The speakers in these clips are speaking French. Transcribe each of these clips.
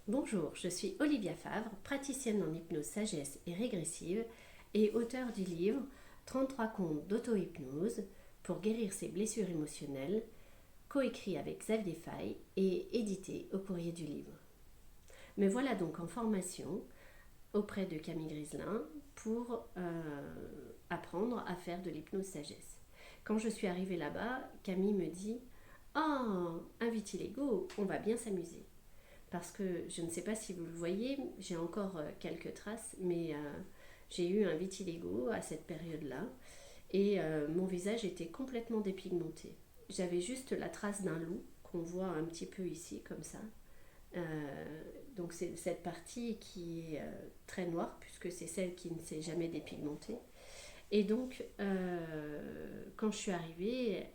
Bonjour, je suis Olivia Favre, praticienne en hypnose sagesse et régressive et auteure du livre 33 contes d'auto-hypnose pour guérir ses blessures émotionnelles, coécrit avec Xavier Faye et édité au courrier du livre. Me voilà donc en formation auprès de Camille Griselin pour apprendre à faire de l'hypnose sagesse. Quand je suis arrivée là-bas, Camille me dit « Oh, un vitiligo, on va bien s'amuser ». Parce que je ne sais pas si vous le voyez, j'ai encore quelques traces, mais j'ai eu un vitiligo à cette période-là et mon visage était complètement dépigmenté. J'avais juste la trace d'un loup qu'on voit un petit peu ici comme ça. Donc c'est cette partie qui est très noire puisque c'est celle qui ne s'est jamais dépigmentée. Et donc quand je suis arrivée,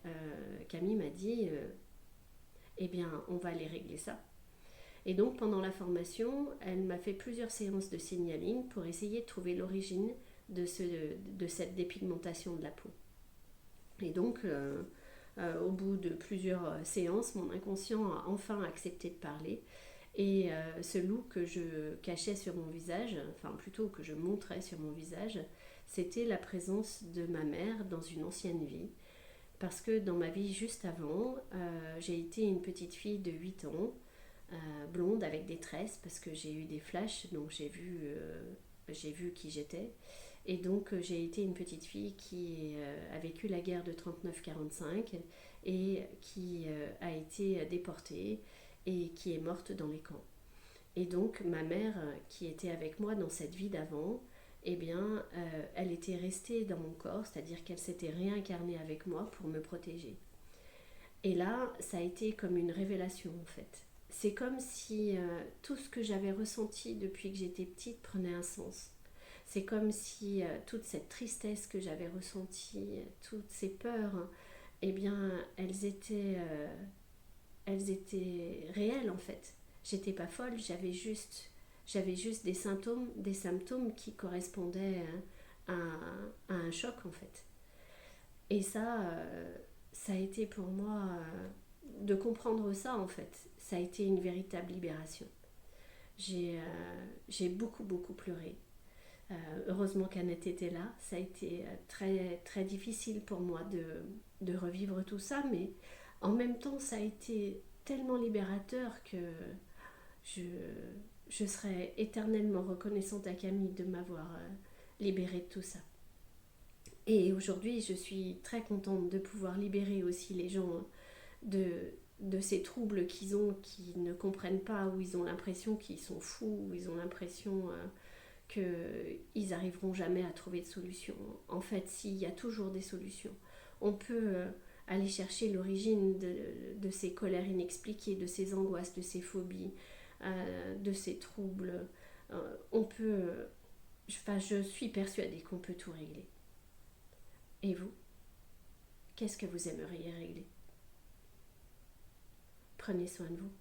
Camille m'a dit eh bien on va aller régler ça. Et donc pendant la formation, elle m'a fait plusieurs séances de signaling pour essayer de trouver l'origine de cette dépigmentation de la peau. Et donc au bout de plusieurs séances, mon inconscient a enfin accepté de parler. Et ce loup que je cachais sur mon visage, enfin plutôt que je montrais sur mon visage, c'était la présence de ma mère dans une ancienne vie. Parce que dans ma vie juste avant, j'ai été une petite fille de 8 ans, blonde avec des tresses parce que j'ai eu des flashs, donc j'ai vu qui j'étais. Et donc j'ai été une petite fille qui a vécu la guerre de 39-45 et qui a été déportée et qui est morte dans les camps. Et donc ma mère qui était avec moi dans cette vie d'avant, eh bien elle était restée dans mon corps, c'est-à-dire qu'elle s'était réincarnée avec moi pour me protéger. Et là, ça a été comme une révélation en fait. C'est comme si tout ce que j'avais ressenti depuis que j'étais petite prenait un sens. C'est comme si toute cette tristesse que j'avais ressentie, toutes ces peurs, eh bien, elles étaient réelles en fait. J'étais pas folle, j'avais juste des symptômes qui correspondaient à un choc en fait. Et ça a été pour moi de comprendre ça en fait. Ça a été une véritable libération. J'ai beaucoup beaucoup pleuré. Heureusement qu'Annette était là. Ça a été très très difficile pour moi de revivre tout ça, mais en même temps ça a été tellement libérateur que je, je serai éternellement reconnaissante à Camille de m'avoir libérée de tout ça. Et aujourd'hui, je suis très contente de pouvoir libérer aussi les gens de, de ces troubles qu'ils ont, qui ne comprennent pas, où ils ont l'impression qu'ils sont fous, où ils ont l'impression qu'ils n'arriveront jamais à trouver de solution. En fait, s'il y a toujours des solutions, on peut aller chercher l'origine de ces colères inexpliquées, de ces angoisses, de ces phobies, de ces troubles. On peut, je suis persuadée qu'on peut tout régler. Et vous, qu'est-ce que vous aimeriez régler? Prenez soin de vous.